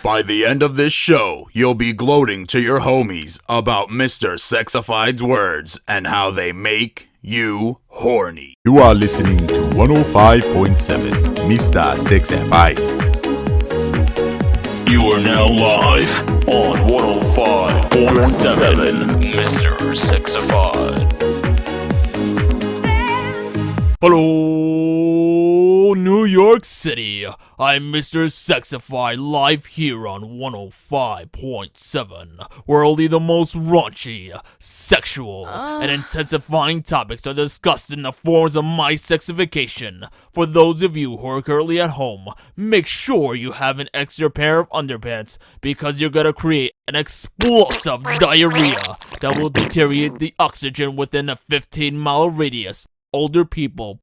By the end of this show, you'll be gloating to your homies about Mr.Sexified's words and how they make you horny. You are listening to 105.7 Mr.Sexified. You are now live on 105.7 Mr.Sexified. Hello, New York City. I'm Mr.Sexified live here on 105.7, where only the most raunchy, sexual, and intensifying topics are discussed in the forms of my sexification. For those of you who are currently at home, make sure you have an extra pair of underpants because you're gonna create an explosive diarrhea that will deteriorate the oxygen within a 15-mile radius. Older people,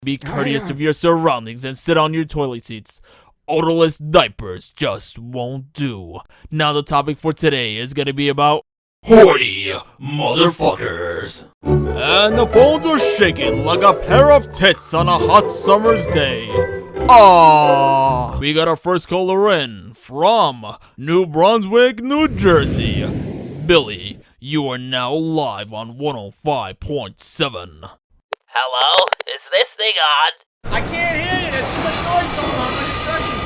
be courteous of your surroundings and sit on your toilet seats. Odorless diapers just won't do. Now the topic for today is gonna be about horny motherfuckers. And the phones are shaking like a pair of tits on a hot summer's day. We got our first caller in from New Brunswick, New Jersey. Billy, you are now live on 105.7. Hello? Is this thing on? I can't hear you. There's too much noise going on construction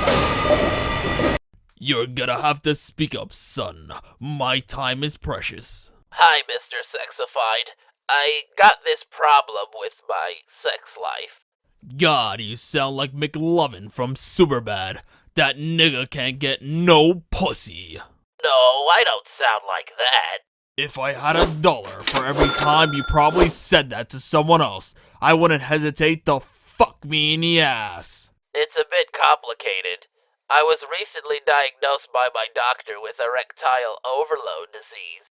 site. You're gonna have to speak up, son. My time is precious. Hi, Mr. Sexified. I got this problem with my sex life. God, you sound like McLovin from Superbad. That nigga can't get no pussy. No, I don't sound like that. If I had $1 for every time you probably said that to someone else, I wouldn't hesitate to fuck me in the ass. It's a bit complicated. I was recently diagnosed by my doctor with erectile overload disease.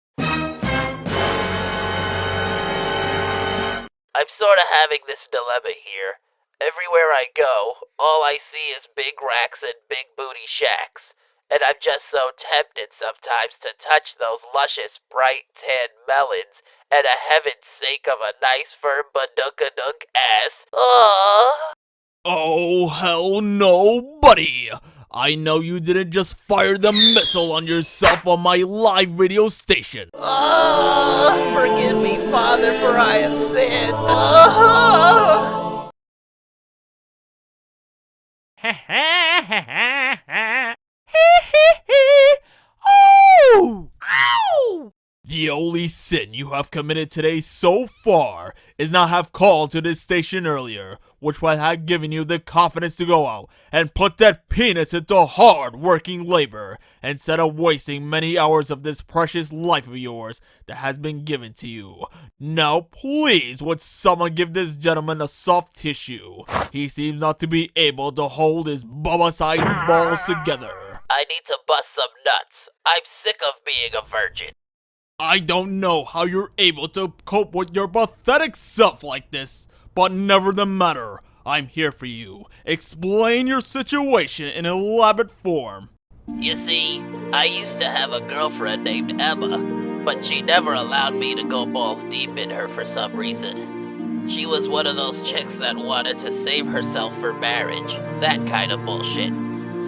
I'm sort of having this dilemma here. Everywhere I go, all I see is big racks and big booty shacks. And I'm just so tempted sometimes to touch those luscious, bright, tan melons and a heaven's sake of a nice, firm badunk-a-dunk ass. Oh, hell no, buddy! I know you didn't just fire the missile on yourself on my live radio station. Forgive me, Father, for I have sinned. Oh! Ow! The only sin you have committed today so far is not have called to this station earlier, which would have given you the confidence to go out and put that penis into hard-working labor instead of wasting many hours of this precious life of yours that has been given to you. Now, please, would someone give this gentleman a soft tissue? He seems not to be able to hold his Bubba-sized balls together. I need to bust some nuts. I'm sick of being a virgin. I don't know how you're able to cope with your pathetic self like this, but never the matter. I'm here for you. Explain your situation in elaborate form. You see, I used to have a girlfriend named Emma, but she never allowed me to go balls deep in her for some reason. She was one of those chicks that wanted to save herself for marriage, that kind of bullshit.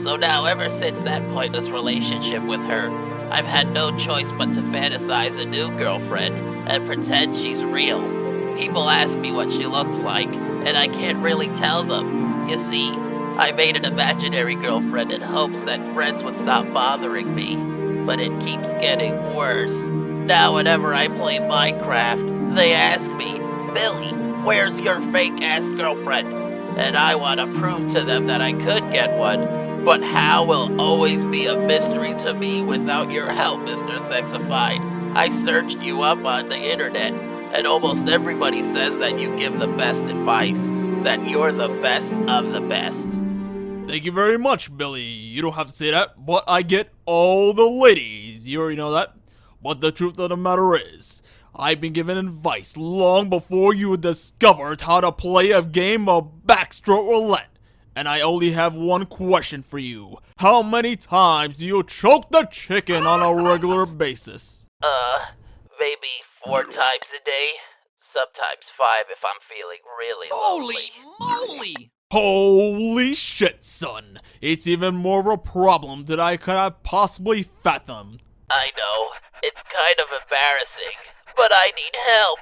So now, ever since that pointless relationship with her, I've had no choice but to fantasize a new girlfriend and pretend she's real. People ask me what she looks like, and I can't really tell them. You see, I made an imaginary girlfriend in hopes that friends would stop bothering me, but it keeps getting worse. Now whenever I play Minecraft, they ask me, Billy, where's your fake-ass girlfriend? And I want to prove to them that I could get one. But how will always be a mystery to me without your help, Mr. Sexified. I searched you up on the internet, and almost everybody says that you give the best advice, that you're the best of the best. Thank you very much, Billy. You don't have to say that, but I get all the ladies. You already know that. But the truth of the matter is, I've been given advice long before you discovered how to play a game of backstroke roulette. And I only have one question for you. How many times do you choke the chicken on a regular basis? Maybe 4 times a day. Sometimes 5 if I'm feeling really lonely. Holy moly! Holy shit, son. It's even more of a problem than I could have possibly fathomed. I know, it's kind of embarrassing, but I need help.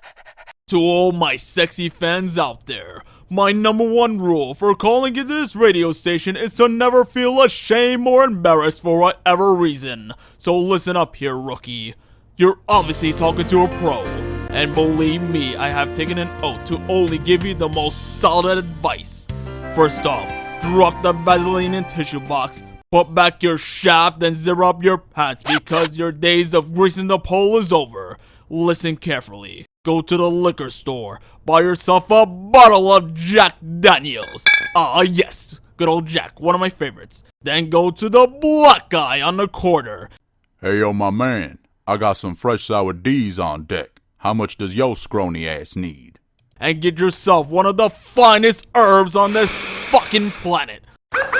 To all my sexy fans out there, my #1 rule for calling into this radio station is to never feel ashamed or embarrassed for whatever reason. So listen up here, rookie. You're obviously talking to a pro, and believe me, I have taken an oath to only give you the most solid advice. First off, drop the Vaseline and tissue box, put back your shaft, and zip up your pants because your days of greasing the pole is over. Listen carefully. Go to the liquor store, buy yourself a bottle of Jack Daniels. Ah, yes, good old Jack, one of my favorites. Then go to the black guy on the corner. Hey, yo, my man. I got some fresh sour D's on deck. How much does your scrawny ass need? And get yourself one of the finest herbs on this fucking planet. Put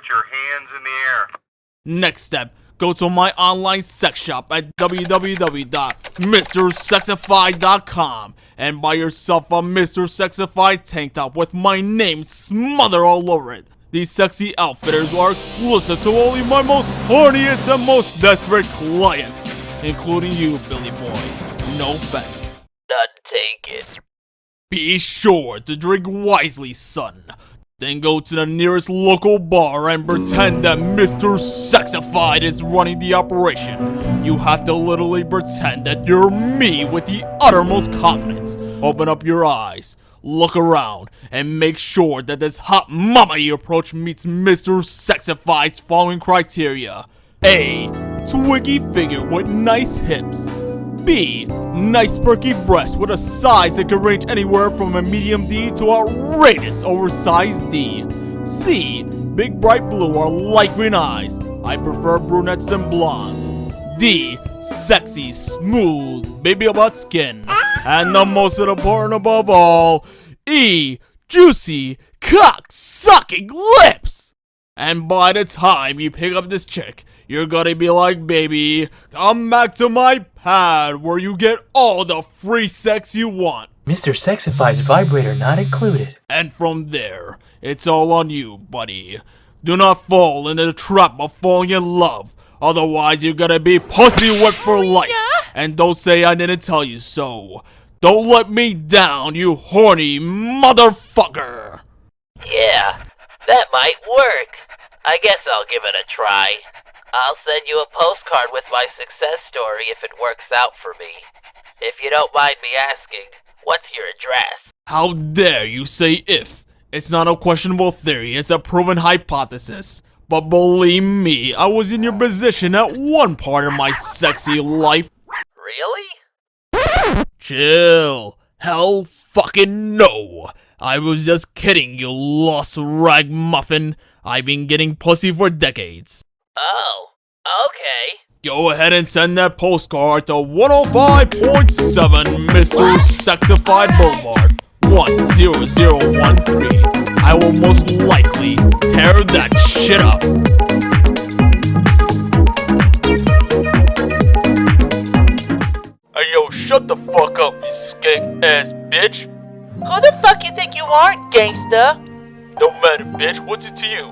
your hands in the air. Next step, go to my online sex shop at www.Mr.Sexified.com and buy yourself a Mr.Sexified tank top with my name smothered all over it. These sexy outfitters are exclusive to only my most horniest and most desperate clients, including you, Billy Boy. No offense. None taken. Be sure to drink wisely, son. Then go to the nearest local bar and pretend that Mr. Sexified is running the operation. You have to literally pretend that you're me with the uttermost confidence. Open up your eyes, look around, and make sure that this hot mama you approach meets Mr. Sexified's following criteria. A. Twiggy figure with nice hips. B. Nice perky breasts with a size that can range anywhere from a medium D to outrageous oversized D. C. Big bright blue or light green eyes. I prefer brunettes and blondes. D. Sexy, smooth, baby butt skin. And the most important above all, E. Juicy, cock-sucking lips. And by the time you pick up this chick, you're gonna be like, baby, come back to my pad where you get all the free sex you want. Mr. Sexified's vibrator not included. And from there, it's all on you, buddy. Do not fall into the trap of falling in love. Otherwise, you're gonna be pussy wet for life. And don't say I didn't tell you so. Don't let me down, you horny motherfucker. Yeah, that might work. I guess I'll give it a try. I'll send you a postcard with my success story if it works out for me. If you don't mind me asking, what's your address? How dare you say if? It's not a questionable theory, it's a proven hypothesis. But believe me, I was in your position at one part of my sexy life. Really? Chill. Hell fucking no. I was just kidding, you lost rag muffin. I've been getting pussy for decades. Oh, okay. Go ahead and send that postcard to 105.7 Mr. Sexified Boulevard, 10013. I will most likely tear that shit up. Hey yo, shut the fuck up, you skank ass bitch. Who the fuck you think you are, gangsta? Don't matter, bitch, what's it to you?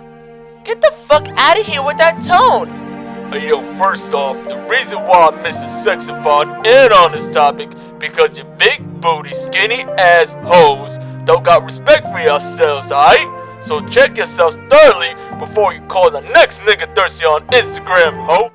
Get the fuck out of here with that tone. Hey yo, first off, the reason why I'm Mr. Sexified and on this topic, because you big booty, skinny ass hoes don't got respect for yourselves, alright? So check yourselves thoroughly before you call the next nigga thirsty on Instagram, ho.